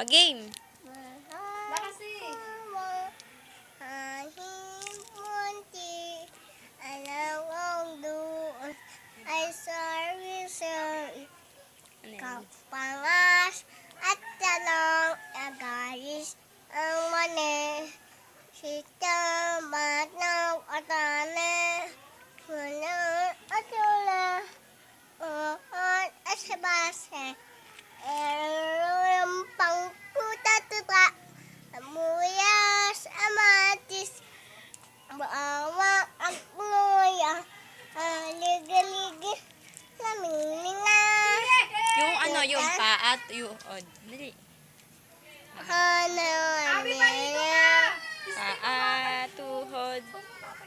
O, game. Bakasi. Ay, sorry. Ano yan? Kapangas at talong agaris ang mani. Sita matang atane. Walang atula. Uhod at sabase. Erong pangkuta-tuta. Amuyas amatis. Bawang at nguya. Liga-liga. Lamina. Yung ano, yung pa at yung... O, dali. Abi, palito ka. Paa, tuhod.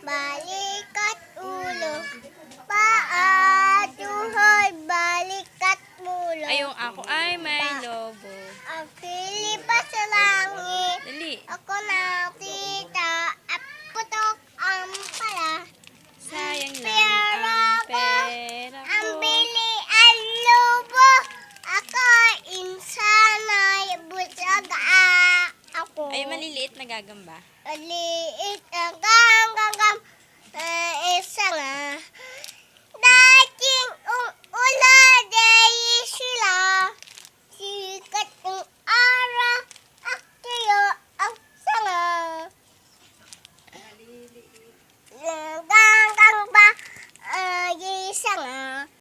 Balik at ulo. Paa, tuhod, balik at ulo. Ay, yung ako ay may lobo. Ang Pilipa sa langit. Dali. Ako nakita at putok ang pala. Sayang lang ang pera Ang ko. bili ang lobo. Ako insanay busag ako. Ay, maliliit na gagamba. Maliit